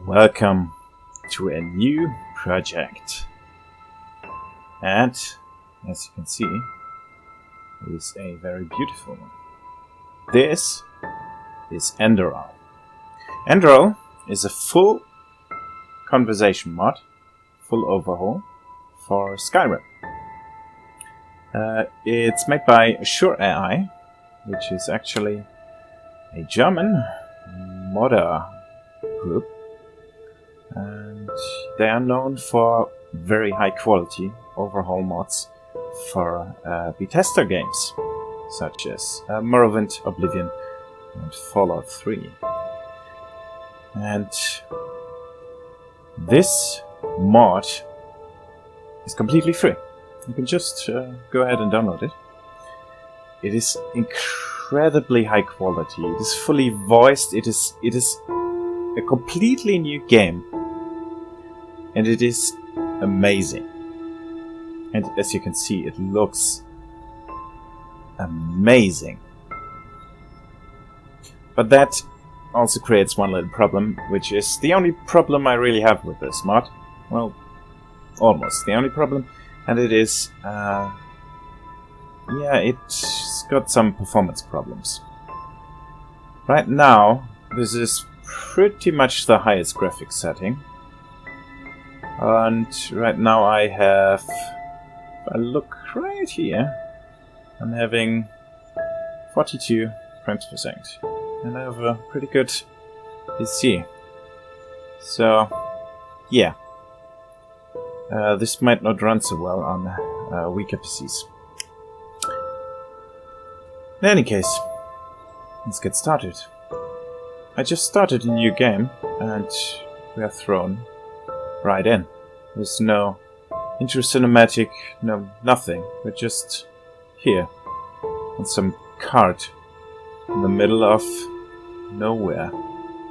Welcome to a new project, and as you can see, it is a very beautiful one. This is Enderal. Enderal is a full conversation mod, full overhaul for Skyrim. It's made by SureAI, which is actually a German modder group, and they are known for very high quality overhaul mods for Bethesda games such as Morrowind, Oblivion and Fallout 3. And this mod is completely free. You can just go ahead and download it. It is incredibly high quality. It is fully voiced. It is a completely new game, and it is amazing. And as you can see, it looks amazing. But that also creates one little problem, which is the only problem I really have with this mod. Well, almost the only problem, and it is it's got some performance problems. Right now, this is pretty much the highest graphics setting. And right now I have, if I look right here, I'm having 42 frames per second. And I have a pretty good PC. So, yeah. This might not run so well on weaker PCs. In any case, let's get started. I just started a new game, and we are thrown right in. There's no intro cinematic, no nothing. We're just here on some cart in the middle of nowhere.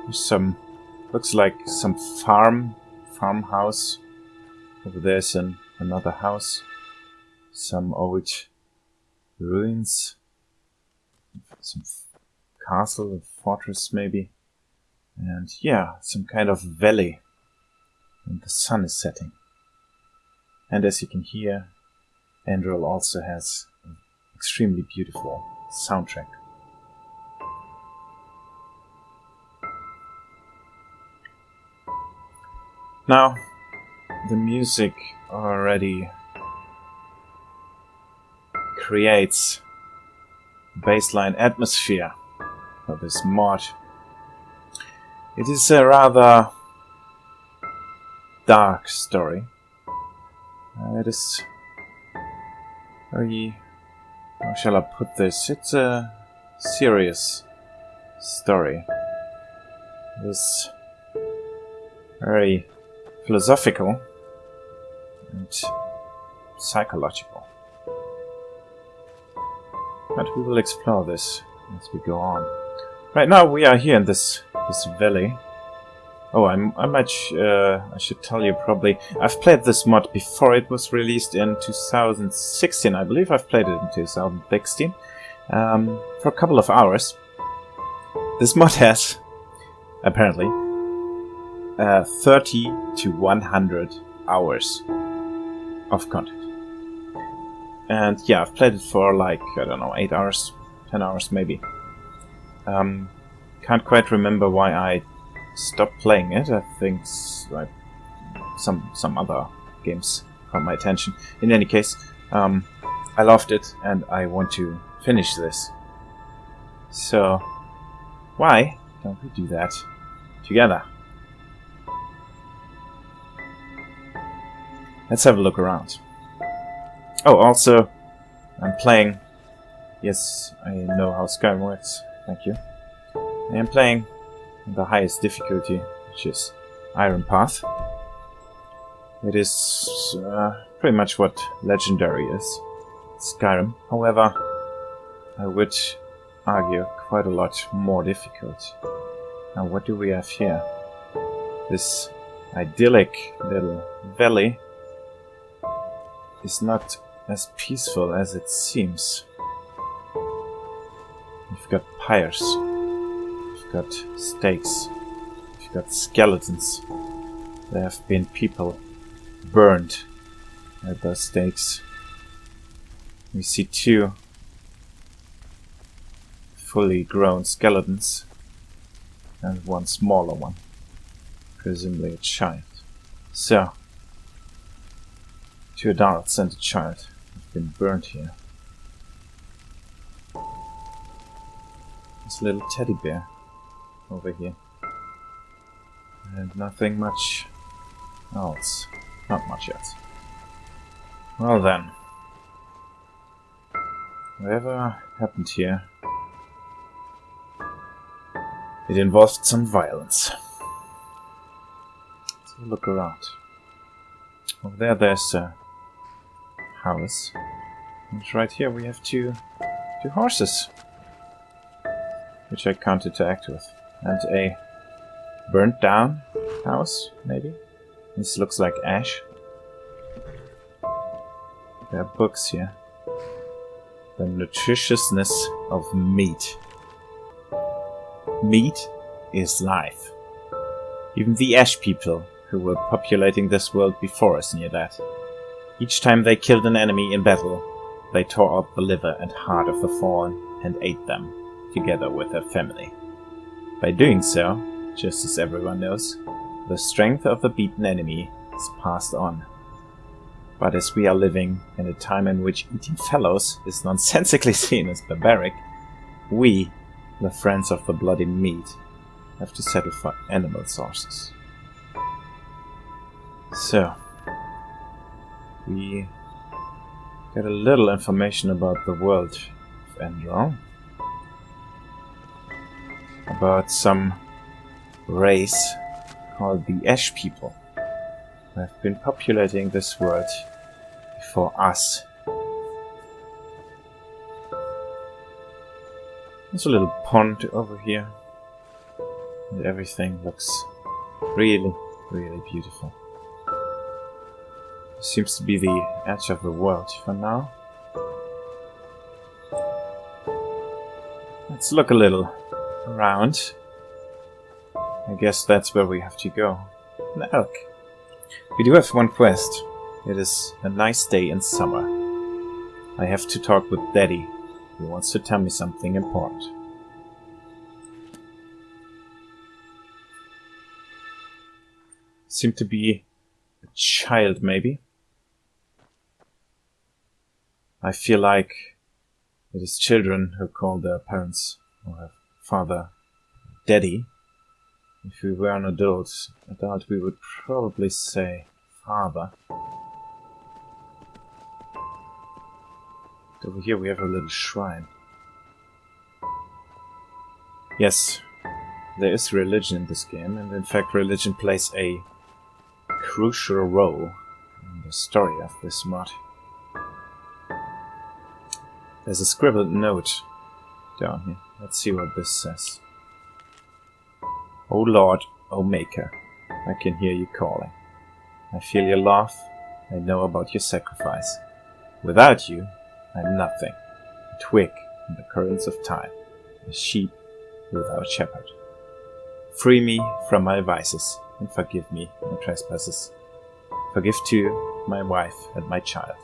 There's some, looks like some farmhouse. Over there's another house. Some old ruins. Some castle, a fortress maybe. And yeah, some kind of valley. And the sun is setting. And as you can hear, Enderal also has an extremely beautiful soundtrack. Now, the music already creates baseline atmosphere for this mod. It is a rather dark story. It is very, how shall I put this? It's a serious story. It is very philosophical and psychological. But we will explore this as we go on. Right now we are here in this valley. Oh, I should tell you probably, I've played this mod before it was released in 2016. I believe I've played it in 2016 for a couple of hours. This mod has, apparently, 30 to 100 hours of content. And yeah, I've played it for like, I don't know, 8 hours, 10 hours maybe. Can't quite remember why I stopped playing it. I think like some other games caught my attention. In any case, I loved it and I want to finish this. So why don't we do that together? Let's have a look around. Oh, also, I'm playing... Yes, I know how Skyrim works. Thank you. I am playing the highest difficulty, which is Iron Path. It is pretty much what Legendary is. Skyrim, however, I would argue quite a lot more difficult. Now, what do we have here? This idyllic little valley is not as peaceful as it seems. You've got pyres, you've got stakes, We've got skeletons. There have been people burned at those stakes. We see 2 fully grown skeletons and 1 smaller one, presumably a child. So, 2 adults and a child have been burned here. There's a little teddy bear over here. And nothing much else. Not much else. Well then. Whatever happened here, it involved some violence. Let's have a look around. Over there, there's a house. And right here we have two horses, which I can't interact with. And a burnt down house, maybe? This looks like ash. There are books here. The nutritiousness of meat. Meat is life. Even the ash people who were populating this world before us knew that. Each time they killed an enemy in battle, they tore out the liver and heart of the fallen and ate them, together with their family. By doing so, just as everyone knows, the strength of the beaten enemy is passed on. But as we are living in a time in which eating fellows is nonsensically seen as barbaric, we, the friends of the bloody meat, have to settle for animal sources. So, we get a little information about the world of Enderal. About some race called the Ash People, who have been populating this world before us. There's a little pond over here, and everything looks really, really beautiful. This seems to be the edge of the world for now. Let's look a little around. I guess that's where we have to go. An elk. We do have one quest. It is a nice day in summer. I have to talk with Daddy. He wants to tell me something important. Seem to be a child, maybe. I feel like it is children who call their parents or their father Daddy. If we were an adult, we would probably say father. Over here we have a little shrine. Yes, there is religion in this game, and in fact religion plays a crucial role in the story of this mod. There's a scribbled note down here. Let's see what this says. O Lord, O Maker, I can hear you calling. I feel your love. I know about your sacrifice. Without you, I'm nothing. A twig in the currents of time. A sheep without shepherd. Free me from my vices and forgive me my trespasses. Forgive too my wife and my child.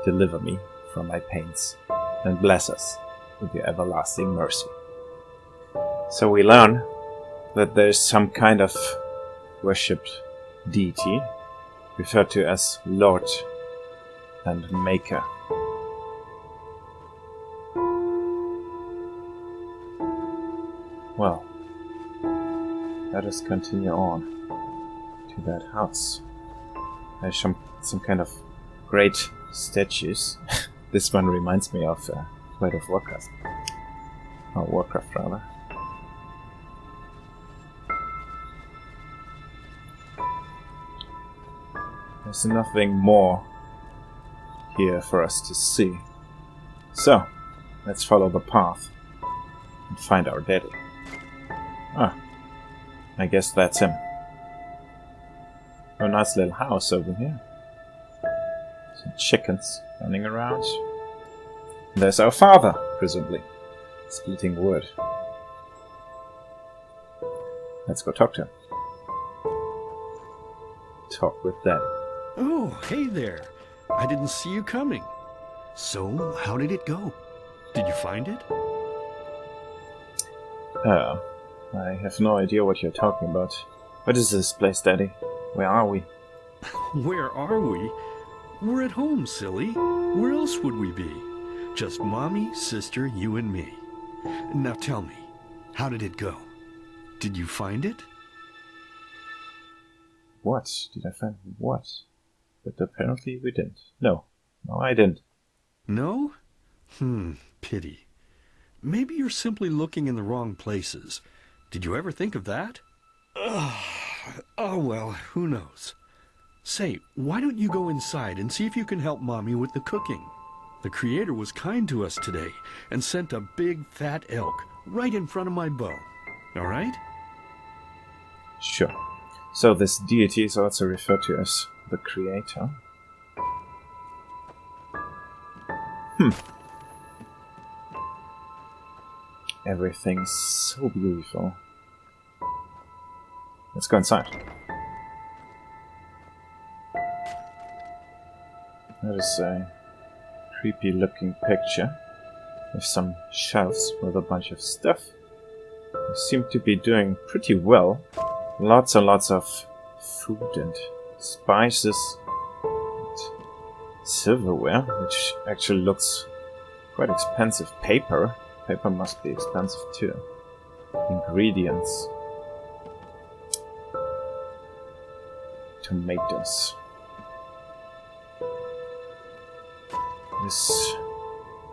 Deliver me from my pains and bless us with your everlasting mercy. So we learn that there's some kind of worshipped deity referred to as Lord and Maker. Well, let us continue on to that house. There's some kind of great statues. This one reminds me of World of Warcraft. Or Warcraft, rather. There's nothing more here for us to see. So, let's follow the path and find our daddy. Ah, I guess that's him. A nice little house over here. Some chickens running around. And there's our father, presumably, splitting wood. Let's go talk to him. talk with Daddy. Oh, hey there. I didn't see you coming. So, how did it go? Did you find it? I have no idea what you're talking about. What is this place, Daddy? Where are we? Where are we? We're at home, silly. Where else would we be? Just Mommy, sister, you and me. Now tell me, how did it go? Did you find it? What? Did I find what? But apparently we didn't. No, I didn't. No? Pity. Maybe you're simply looking in the wrong places. Did you ever think of that? Oh well, who knows. Say, why don't you go inside and see if you can help Mommy with the cooking? The Creator was kind to us today and sent a big fat elk right in front of my bow. All right? Sure. So this deity is also referred to as the Creator. Everything's so beautiful. Let's go inside. That is a creepy looking picture with some shelves with a bunch of stuff. They seem to be doing pretty well. Lots and lots of food and spices and silverware, which actually looks quite expensive. Paper must be expensive too. Ingredients. Tomatoes.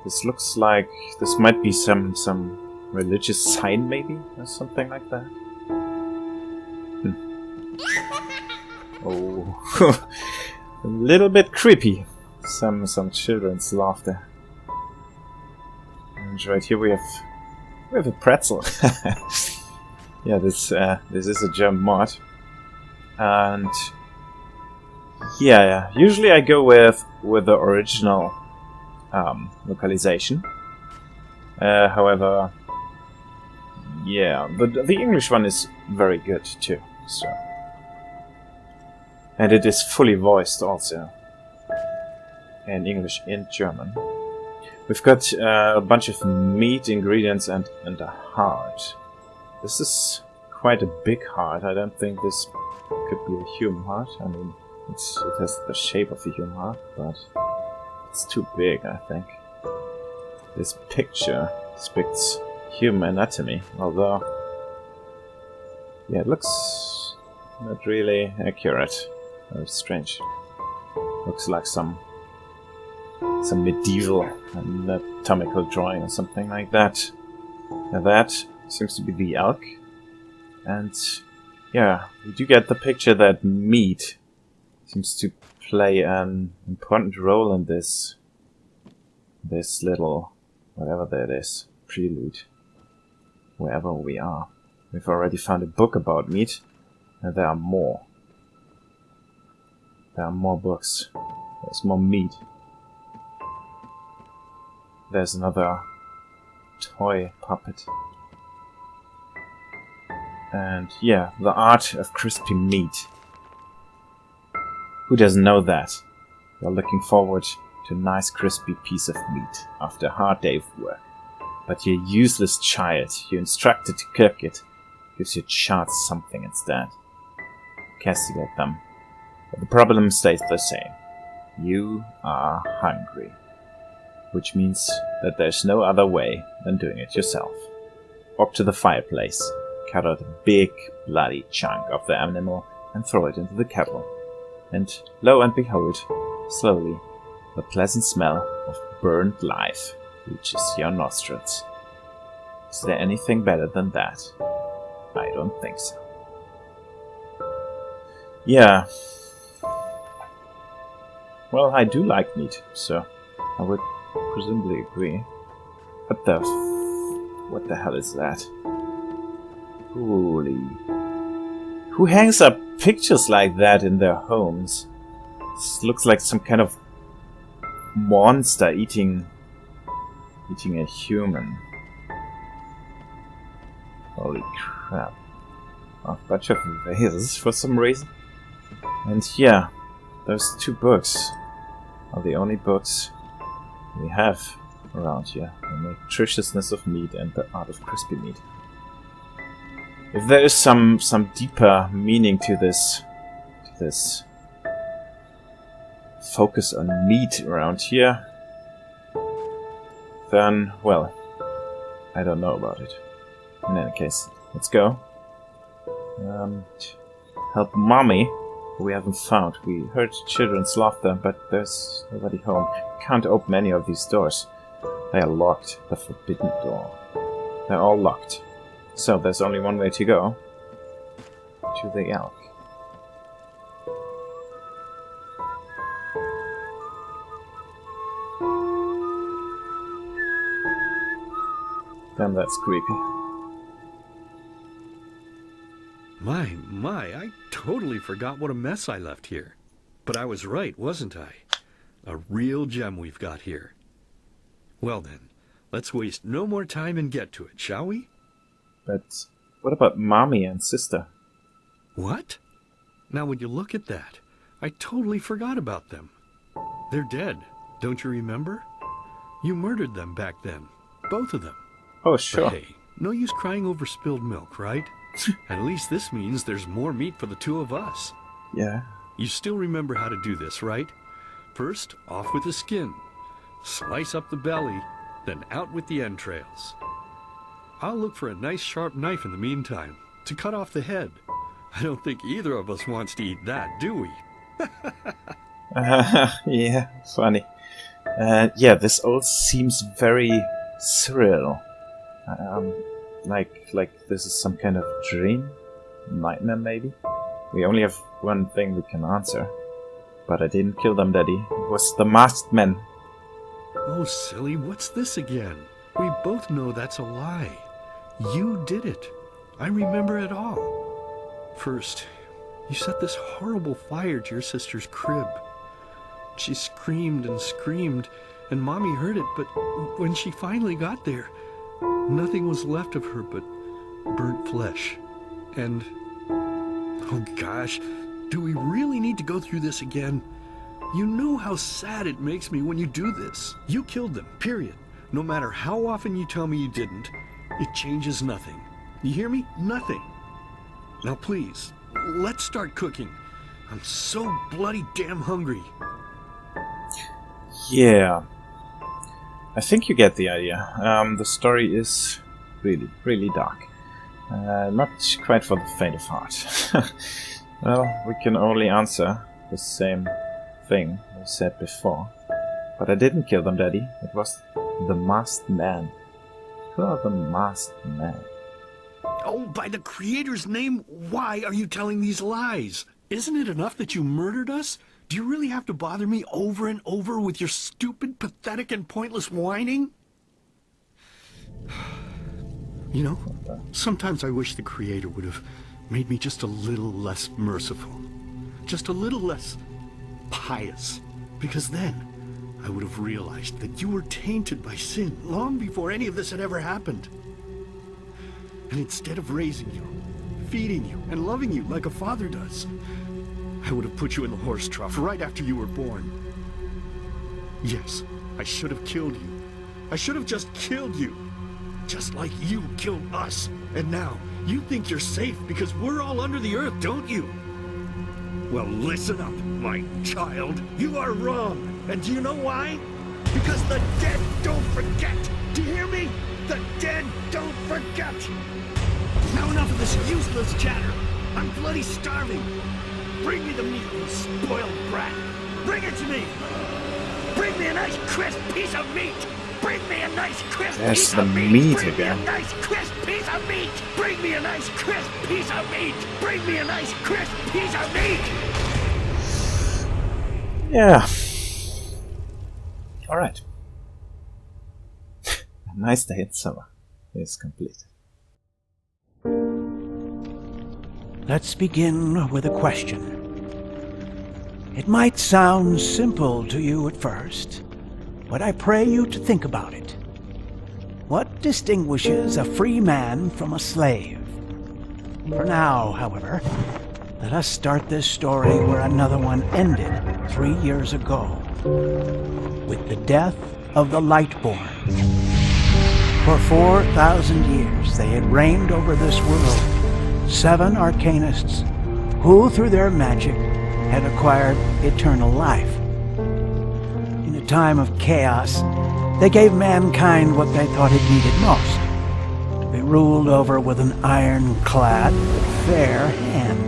This looks like this might be some religious sign, maybe, or something like that. Oh, a little bit creepy. Some children's laughter. And right here we have a pretzel. Yeah, this is a German mod, and yeah. Usually I go with the original localization. However, yeah, the English one is very good too. So, and it is fully voiced also in English and German. We've got a bunch of meat ingredients and a heart. This is quite a big heart. I don't think this could be a human heart. I mean, it has the shape of a human heart, but it's too big, I think. This picture depicts human anatomy, although, yeah, it looks not really accurate. Very strange. Looks like some medieval anatomical drawing or something like that. Now that seems to be the elk. And yeah, we do get the picture that meat seems to play an important role in this little, whatever that is, prelude, wherever we are. We've already found a book about meat, and there are more. There are more books. There's more meat. There's another toy puppet. And yeah, the art of crispy meat. Who doesn't know that? You're looking forward to a nice crispy piece of meat after a hard day of work. But your useless child, you instructed to cook it, gives your child something instead. Castigate them. But the problem stays the same. You are hungry. Which means that there's no other way than doing it yourself. Walk to the fireplace, cut out a big bloody chunk of the animal and throw it into the kettle. And lo and behold, slowly, the pleasant smell of burnt life reaches your nostrils. Is there anything better than that? I don't think so. Yeah. Well, I do like meat, so I would presumably agree. What the hell is that? Holy. Who hangs up pictures like that in their homes? This looks like some kind of monster eating a human. Holy crap. A bunch of vases for some reason. And yeah, those 2 books are the only books we have around here. The nutritiousness of meat and the art of crispy meat. If there is some deeper meaning to this focus on meat around here, then, well, I don't know about it. In any case, let's go. Help Mommy, who we haven't found. We heard children's laughter, but there's nobody home. Can't open any of these doors. They are locked. The forbidden door. They're all locked. So there's only one way to go. To the elk. Damn, that's creepy. My, I totally forgot what a mess I left here. But I was right, wasn't I? A real gem we've got here. Well then, let's waste no more time and get to it, shall we? But what about Mommy and Sister? What? Now when you look at that, I totally forgot about them. They're dead, don't you remember? You murdered them back then, both of them. Oh, sure. But hey, no use crying over spilled milk, right? At least this means there's more meat for the 2 of us. Yeah. You still remember how to do this, right? First, off with the skin. Slice up the belly, then out with the entrails. I'll look for a nice sharp knife in the meantime, to cut off the head. I don't think either of us wants to eat that, do we? Yeah, funny. Yeah, this all seems very surreal. Like this is some kind of dream? Nightmare, maybe? We only have one thing we can answer. But I didn't kill them, Daddy. It was the masked men. Oh, silly, what's this again? We both know that's a lie. You did it. I remember it all. First, you set this horrible fire to your sister's crib. She screamed and screamed, and Mommy heard it, but when she finally got there, nothing was left of her but burnt flesh. And, oh gosh, do we really need to go through this again? You know how sad it makes me when you do this. You killed them, period. No matter how often you tell me you didn't, it changes nothing. You hear me? Nothing. Now please, let's start cooking. I'm so bloody damn hungry. Yeah. I think you get the idea. The story is really, really dark. Not quite for the faint of heart. Well, we can only answer the same thing I said before. But I didn't kill them, Daddy. It was the masked man. Who are the masked men? Oh, by the Creator's name, why are you telling these lies? Isn't it enough that you murdered us? Do you really have to bother me over and over with your stupid, pathetic, and pointless whining? You know, sometimes I wish the Creator would have made me just a little less merciful. Just a little less pious. Because then I would have realized that you were tainted by sin long before any of this had ever happened. And instead of raising you, feeding you, and loving you like a father does, I would have put you in the horse trough right after you were born. Yes, I should have killed you. I should have just killed you. Just like you killed us. And now, you think you're safe because we're all under the earth, don't you? Well, listen up, my child. You are wrong. And do you know why? Because the dead don't forget. Do you hear me? The dead don't forget. Now enough of this useless chatter. I'm bloody starving. Bring me the meat, you spoiled brat. Bring it to me. Bring me a nice crisp piece of meat. Bring me a nice crisp piece of meat. Meat Bring again. me a nice crisp piece of meat. Bring me a nice crisp piece of meat. Bring me a nice crisp piece of meat. Yeah. Alright. A nice day in summer is completed. Let's begin with a question. It might sound simple to you at first, but I pray you to think about it. What distinguishes a free man from a slave? For now, however, let us start this story where another one ended 3 years ago, with the death of the Lightborn. For 4,000 years they had reigned over this world, 7 arcanists who, through their magic, had acquired eternal life. In a time of chaos, they gave mankind what they thought it needed most, to be ruled over with an ironclad but fair hand.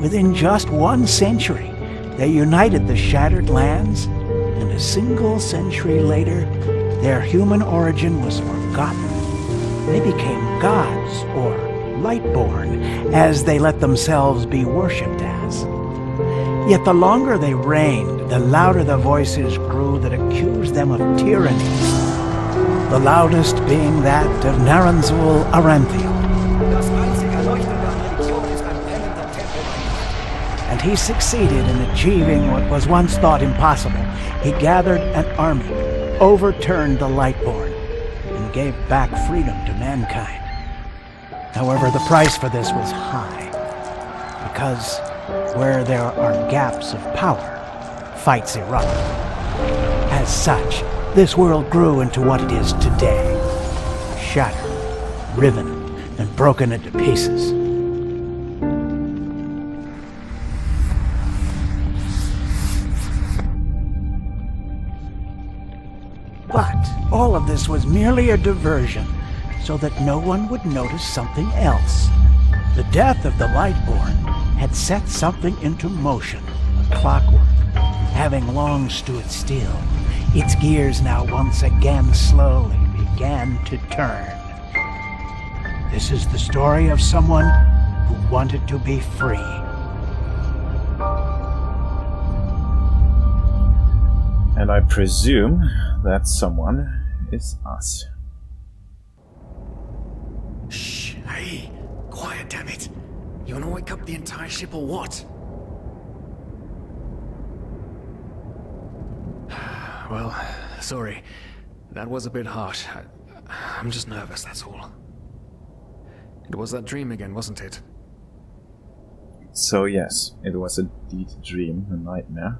Within just 1 century, they united the shattered lands, and a single century later, their human origin was forgotten. They became gods, or Lightborn, as they let themselves be worshipped as. Yet the longer they reigned, the louder the voices grew that accused them of tyranny, the loudest being that of Naranzul Aranthiel. And he succeeded in achieving what was once thought impossible. He gathered an army, overturned the Lightborn, and gave back freedom to mankind. However, the price for this was high, because where there are gaps of power, fights erupt. As such, this world grew into what it is today, shattered, riven, and broken into pieces. But all of this was merely a diversion, so that no one would notice something else. The death of the Lightborn had set something into motion, a clockwork, having long stood still. Its gears now once again slowly began to turn. This is the story of someone who wanted to be free. And I presume that someone is us. Shh, hey, quiet, damn it. You wanna wake up the entire ship or what? Well, sorry. That was a bit harsh. I'm just nervous, that's all. It was that dream again, wasn't it? So yes, it was indeed a dream, a nightmare.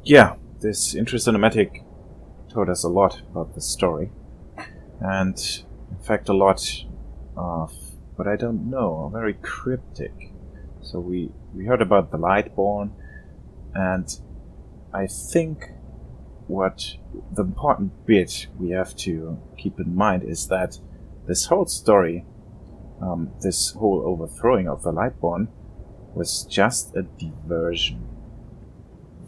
Yeah, this intro cinematic told us a lot about the story. And in fact a lot of what I don't know, are very cryptic. So we heard about the Lightborn, and I think what the important bit we have to keep in mind is that this whole story, this whole overthrowing of the Lightborn, was just a diversion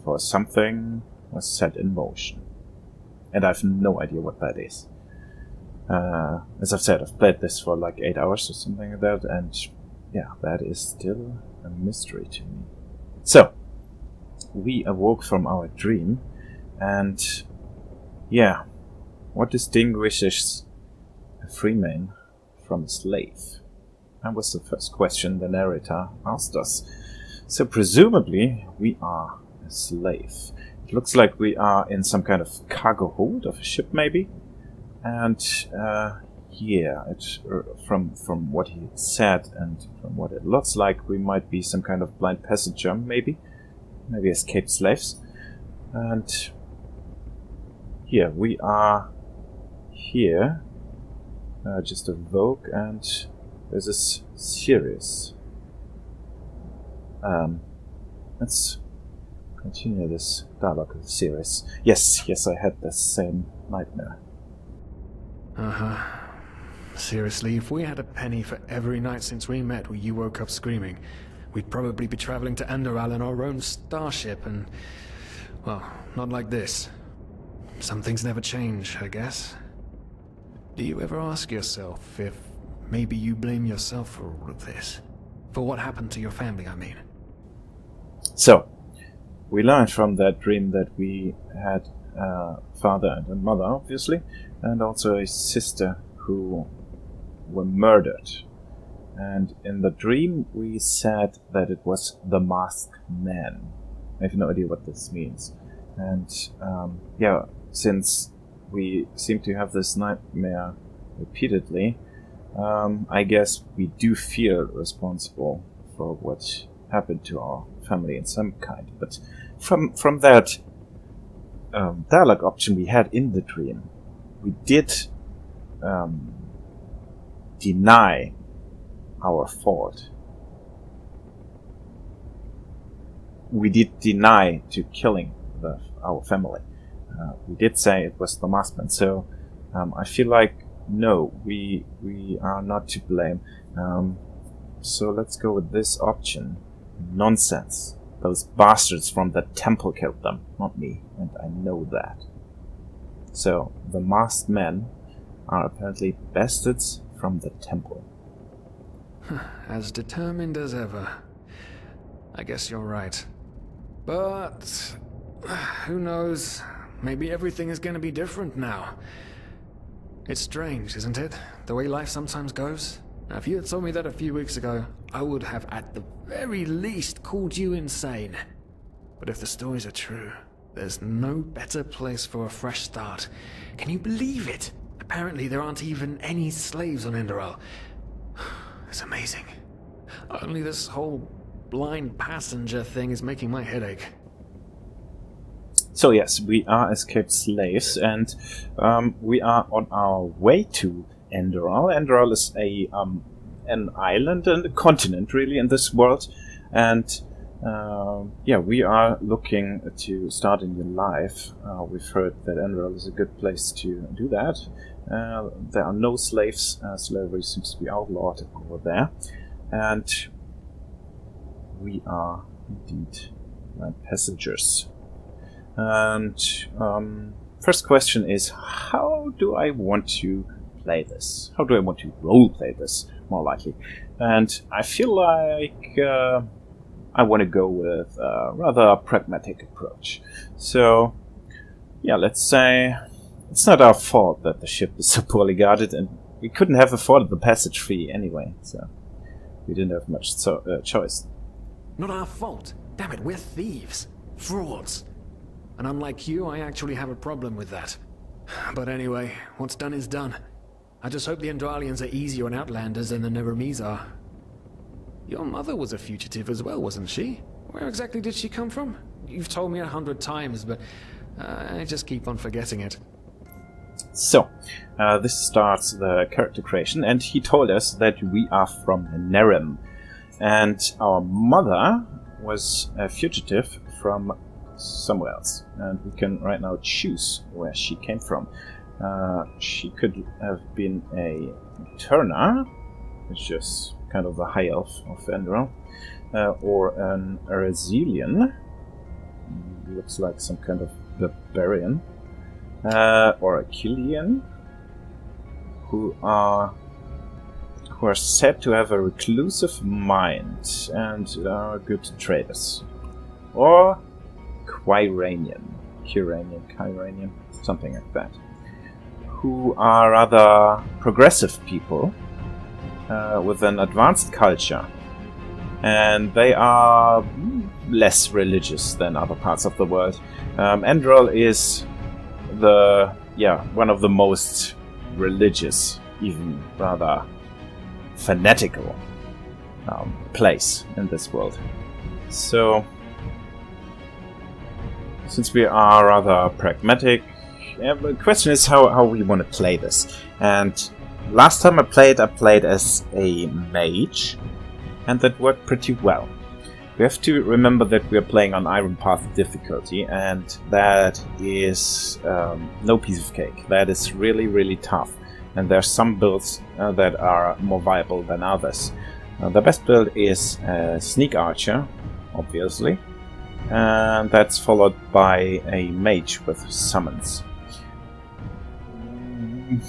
for something was set in motion. And I have no idea what that is. As I've said, I've played this for like 8 hours or something like that, and yeah, that is still a mystery to me. So, we awoke from our dream, and yeah, what distinguishes a free man from a slave? That was the first question the narrator asked us. So presumably, we are a slave. It looks like we are in some kind of cargo hold of a ship, maybe. And yeah, from what he said and from what it looks like, we might be some kind of blind passenger, maybe escaped slaves. And yeah, we are here, just awoke, and this is serious. Let's continue this dialogue with Sirius. Yes, I had the same nightmare. Seriously, if we had a penny for every night since we met where you woke up screaming, we'd probably be traveling to Enderal in our own starship and... well, not like this. Some things never change, I guess. Do you ever ask yourself if maybe you blame yourself for all of this? For what happened to your family, I mean? So, we learned from that dream that we had a father and a mother, obviously, and also a sister who were murdered. And in the dream we said that it was the masked man. I have no idea what this means. And yeah, since we seem to have this nightmare repeatedly, I guess we do feel responsible for what happened to our family in some kind. But from that dialogue option we had in the dream, we did deny our fault. We did deny to killing our family. We did say it was the maskman. So I feel like no, we are not to blame. So let's go with this option. Nonsense. Those bastards from the temple killed them, not me, and I know that. So the masked men are apparently bastards from the temple. As determined as ever. I guess you're right. But who knows? Maybe everything is going to be different now. It's strange, isn't it? The way life sometimes goes. Now, if you had told me that a few weeks ago, I would have at the very least called you insane. But if the stories are true, there's no better place for a fresh start. Can you believe it? Apparently there aren't even any slaves on Enderal. It's amazing. Only this whole blind passenger thing is making my head ache. So yes, we are escaped slaves, and we are on our way to Enderal. Enderal is an island and a continent, really, in this world, and yeah, we are looking to start a new life. We've heard that Enderal is a good place to do that. There are no slaves. Slavery seems to be outlawed over there, and we are indeed passengers. And first question is, how do I want to play this? How do I want to roleplay this, more likely? And I feel like I want to go with a rather pragmatic approach. So, yeah, let's say it's not our fault that the ship is so poorly guarded, and we couldn't have afforded the passage fee anyway, so we didn't have much choice. Not our fault. Damn it, we're thieves. Frauds. And unlike you, I actually have a problem with that. But anyway, what's done is done. I just hope the Endralians are easier on Outlanders than the Nehrims are. Your mother was a fugitive as well, wasn't she? Where exactly did she come from? You've told me 100 times, but I just keep on forgetting it. So, this starts the character creation, and he told us that we are from Nehrim. And our mother was a fugitive from somewhere else, and we can right now choose where she came from. She could have been a Turner, which is kind of the high elf of Enderal, or an Arazelian, looks like some kind of barbarian, or a Killian, who are said to have a reclusive mind and are good traders, or Quiranian, something like that, who are rather progressive people with an advanced culture, and they are less religious than other parts of the world. Enderal is one of the most religious, even rather fanatical place in this world. So, since we are rather pragmatic, the question is how we want to play this. And last time I played as a mage, and that worked pretty well. We have to remember that we are playing on Iron Path difficulty, and that is no piece of cake. That is really, really tough. And there are some builds that are more viable than others. The best build is Sneak Archer, obviously. And that's followed by a mage with summons.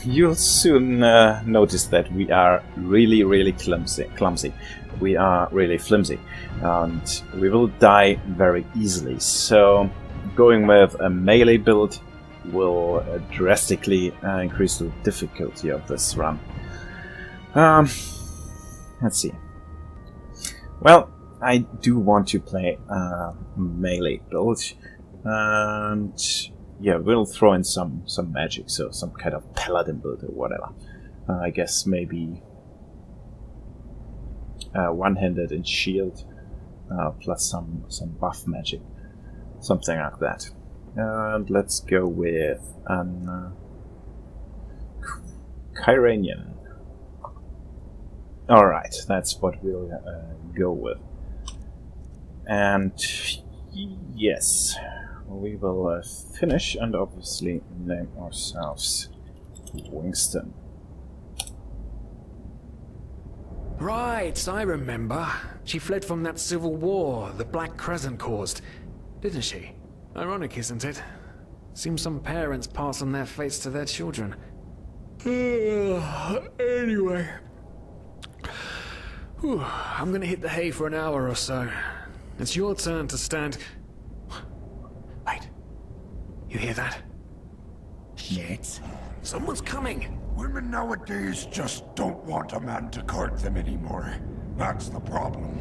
You'll soon notice that we are really, really clumsy. We are really flimsy, and we will die very easily. So going with a melee build will drastically increase the difficulty of this run. Let's see. Well, I do want to play a melee build, and yeah, we'll throw in some magic, so some kind of paladin build or whatever. I guess maybe one-handed and shield, plus some buff magic, something like that. And let's go with an Kyranian. Alright, that's what we'll go with. And yes, we will finish and obviously name ourselves Winston. Right, I remember. She fled from that civil war the Black Crescent caused, didn't she? Ironic, isn't it? Seems some parents pass on their fates to their children. Anyway. Whew, I'm gonna hit the hay for an hour or so. It's your turn to stand... Wait. You hear that? Shit. Someone's coming! Women nowadays just don't want a man to court them anymore. That's the problem.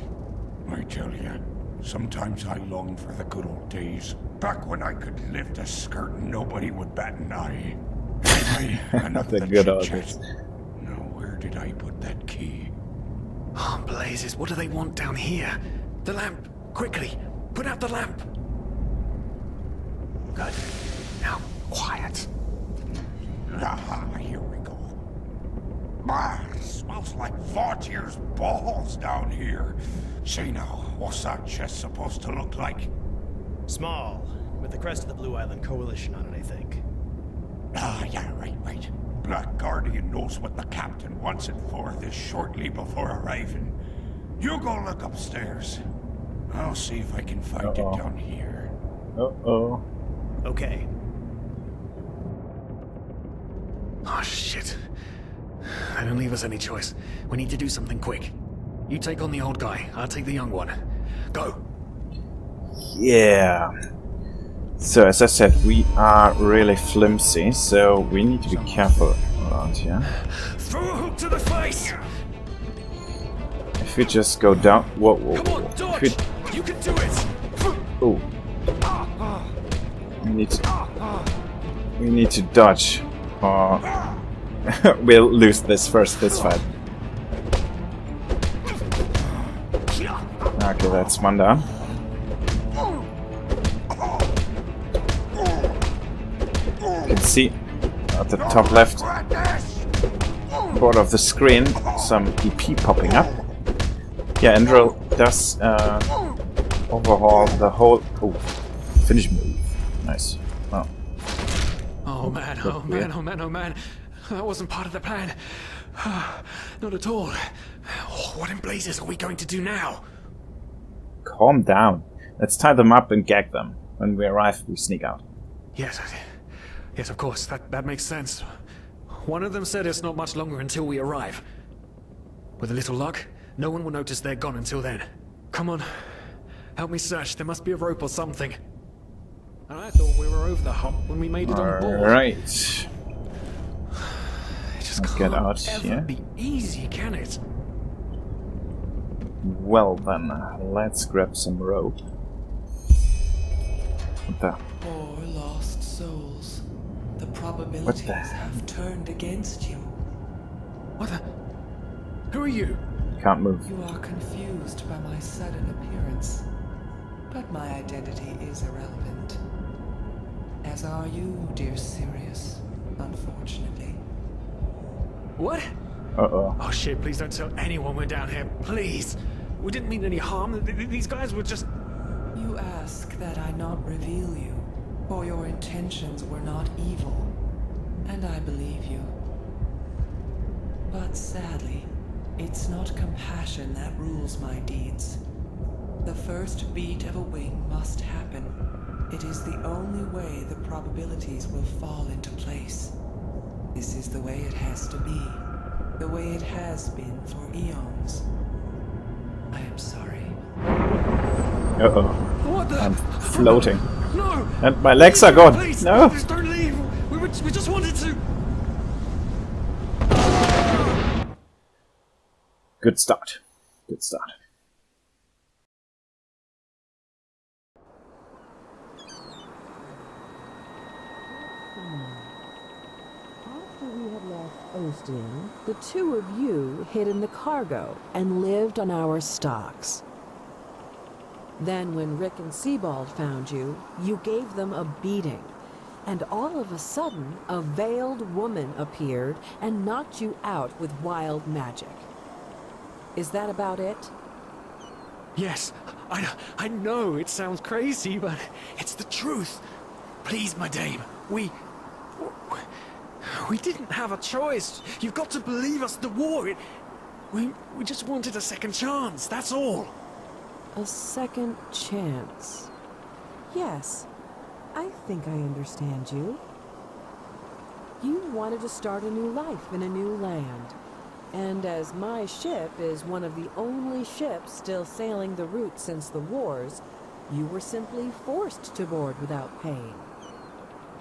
I tell you, sometimes I long for the good old days. Back when I could lift a skirt and nobody would bat an eye. Anyway, enough The of good the old chit-chat. days. Now, where did I put that key? Oh, blazes, what do they want down here? The lamp! Quickly! Put out the lamp! Good. Now, quiet. Ah, here we go. Ah, smells like 40 years balls down here. Say now, what's that chest supposed to look like? Small, with the crest of the Blue Island Coalition on it, I think. Ah, yeah, right. Black Guardian knows what the captain wants it for this shortly before arriving. You go look upstairs. I'll see if I can find it down here. Uh-oh. Okay. Oh, shit. They don't leave us any choice. We need to do something quick. You take on the old guy, I'll take the young one. Go! Yeah. So, as I said, we are really flimsy, so we need to be careful around here. Throw a hook to the face! If we just go down... Whoa. Come on, dodge! You can do it! Oh. We need to dodge, or we'll lose this first fight. Okay, that's one down. You can see at the top left border of the screen some EP popping up. Yeah, Enderal does overhaul the whole... Oh, finish move. Nice. Oh. Oh man. That wasn't part of the plan. Not at all. What in blazes are we going to do now? Calm down. Let's tie them up and gag them. When we arrive, we sneak out. Yes, of course. That makes sense. One of them said it's not much longer until we arrive. With a little luck, no one will notice they're gone until then. Come on. Help me search. There must be a rope or something. And I thought we were over the hump when we made it on board. Alright. It just Let's can't get out ever here. be easy, can it? Well then, let's grab some rope. What the? Poor lost souls. The probabilities have turned against you. What the? Who are you? Can't move. You are confused by my sudden appearance. But my identity is irrelevant. As are you, dear Sirius, unfortunately. What? Uh-oh. Oh shit, please don't tell anyone we're down here, please! We didn't mean any harm, these guys were just... You ask that I not reveal you, for your intentions were not evil, and I believe you. But sadly, it's not compassion that rules my deeds. The first beat of a wing must happen. It is the only way the probabilities will fall into place. This is the way it has to be. The way it has been for eons. I am sorry. Uh-oh. What the? I'm floating. No! And my legs are gone. Please, No! please don't leave! We just wanted to... Good start. Good start. After we had lost interested in, the two of you hid in the cargo and lived on our stocks. Then when Rick and Sebald found you, you gave them a beating. And all of a sudden, a veiled woman appeared and knocked you out with wild magic. Is that about it? Yes, I know it sounds crazy, but it's the truth. Please, my dame, we didn't have a choice. You've got to believe us, the war, we just wanted a second chance, that's all. A second chance. Yes, I think I understand you. You wanted to start a new life in a new land. And as my ship is one of the only ships still sailing the route since the wars, you were simply forced to board without paying.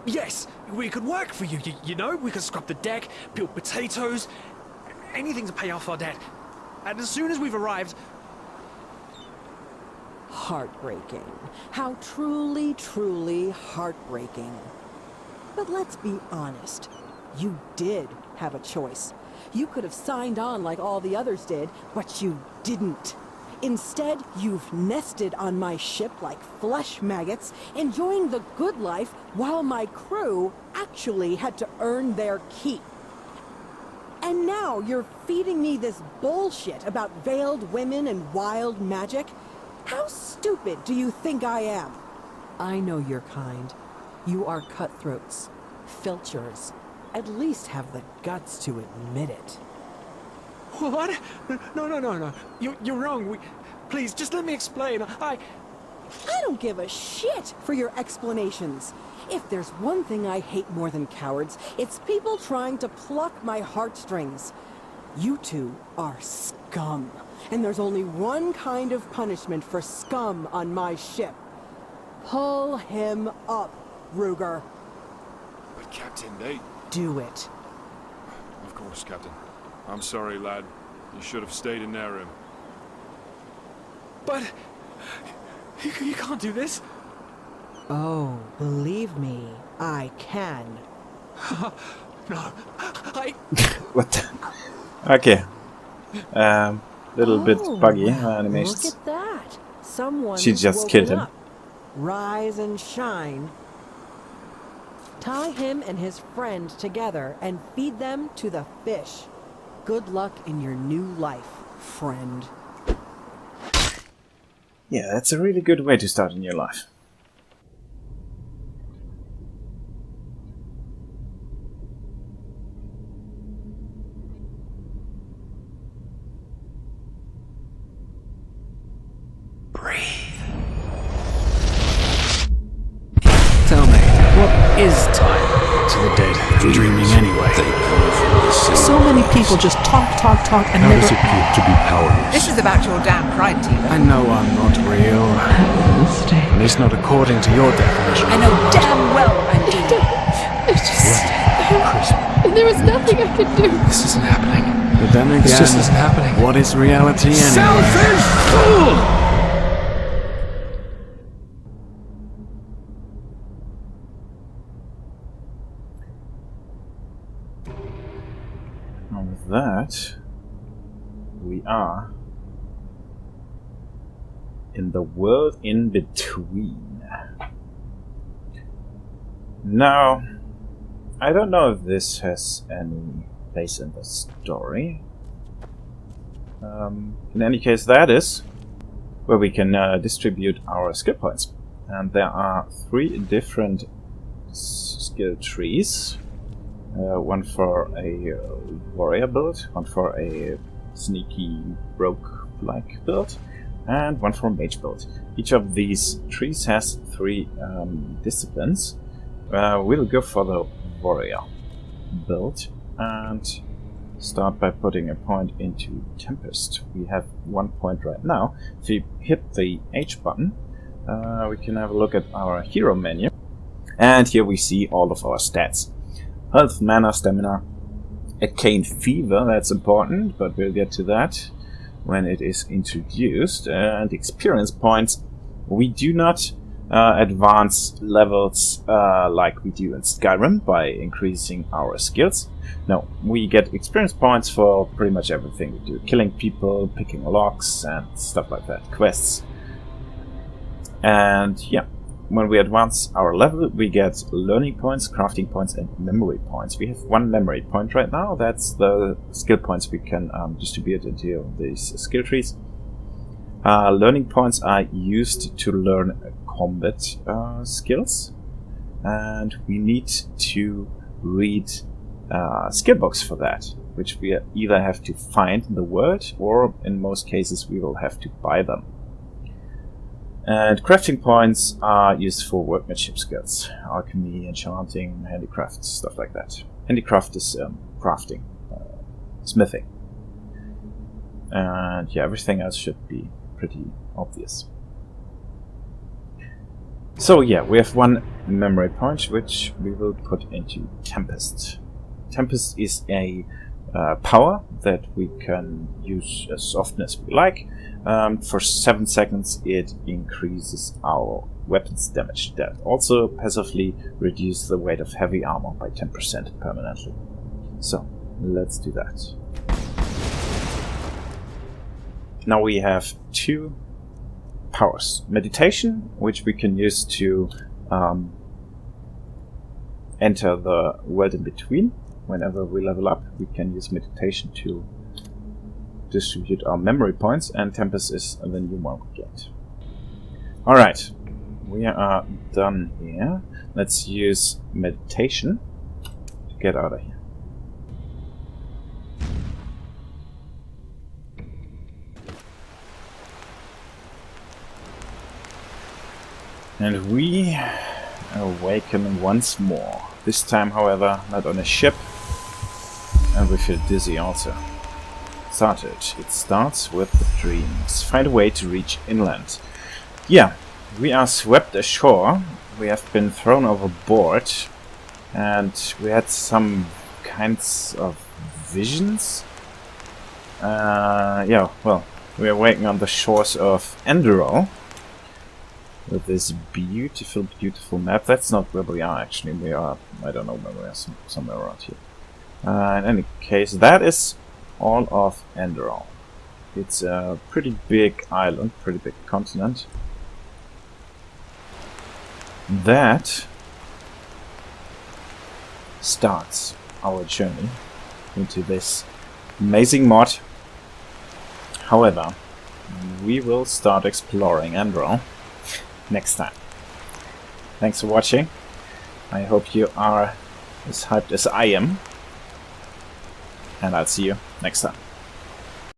Yes, we could work for you, you know? We could scrub the deck, peel potatoes, anything to pay off our debt. And as soon as we've arrived... Heartbreaking. How truly, truly heartbreaking. But let's be honest. You did have a choice. You could have signed on like all the others did, but you didn't. Instead, you've nested on my ship like flesh maggots, enjoying the good life while my crew actually had to earn their keep. And now you're feeding me this bullshit about veiled women and wild magic? How stupid do you think I am? I know your kind. You are cutthroats, filchers. At least have the guts to admit it. What? No. You're wrong. Please, just let me explain. I don't give a shit for your explanations. If there's one thing I hate more than cowards, it's people trying to pluck my heartstrings. You two are scum. And there's only one kind of punishment for scum on my ship. Pull him up, Ruger. But Captain, they... Do it. Of course, Captain. I'm sorry, lad. You should have stayed in Nehrim. But... You can't do this. Oh, believe me, I can. No, What the... Okay. Little bit buggy animations. Look at that. Someone She just killed him. Up. Rise and shine. Tie him and his friend together and feed them to the fish. Good luck in your new life, friend. Yeah, that's a really good way to start a new life. Tell me, what is time to the dead? Dreaming anyway. So many people just talk, and How never... does it feel to be powerless? This is about your damn pride, Tina. I know I'm not real. At least not according to your definition. I know damn well I'm Tina. It's just... There was nothing I could do. This isn't happening. But then again, this just isn't happening. What is reality anyway? Selfish fool! And with that, we are in the world in between. Now, I don't know if this has any place in the story. In any case, that is where we can distribute our skill points. And there are 3 different skill trees. One for a warrior build, one for a sneaky rogue-like build, and one for a mage build. Each of these trees has 3 disciplines. We'll go for the warrior build and start by putting a point into Tempest. We have 1 point right now. If we hit the H button, we can have a look at our hero menu, and here we see all of our stats. Health, mana, stamina, arcane fever, that's important, but we'll get to that when it is introduced. And experience points, we do not advance levels like we do in Skyrim by increasing our skills. No, we get experience points for pretty much everything we do. Killing people, picking locks, and stuff like that. Quests. And yeah, when we advance our level, we get learning points, crafting points, and memory points. We have 1 memory point right now. That's the skill points we can distribute into these skill trees. Learning points are used to learn combat skills, and we need to read skill books for that, which we either have to find in the world, or in most cases we will have to buy them. And crafting points are used for workmanship skills, alchemy, enchanting, handicraft, stuff like that. Handicraft is crafting, smithing, and yeah, everything else should be pretty obvious. So yeah, we have 1 memory point which we will put into Tempest. Tempest is a power that we can use as often as we like. For 7 seconds it increases our weapons damage. That also passively reduces the weight of heavy armor by 10% permanently. So let's do that. Now we have 2 powers. Meditation, which we can use to enter the world in between. Whenever we level up, we can use meditation to distribute our memory points, and Tempest is the new one we get. Alright, we are done here. Let's use meditation to get out of here. And we awaken once more. This time, however, not on a ship. And we feel dizzy also. It starts with the dreams. Find a way to reach inland. Yeah, we are swept ashore. We have been thrown overboard. And we had some kinds of visions. Yeah, well, we are waking on the shores of Enderal. With this beautiful, beautiful map. That's not where we are actually. We are, I don't know where we are, somewhere around here. In any case, that is all of Enderal. It's a pretty big island, pretty big continent. That starts our journey into this amazing mod. However, we will start exploring Enderal next time. Thanks for watching. I hope you are as hyped as I am. And I'll see you next time.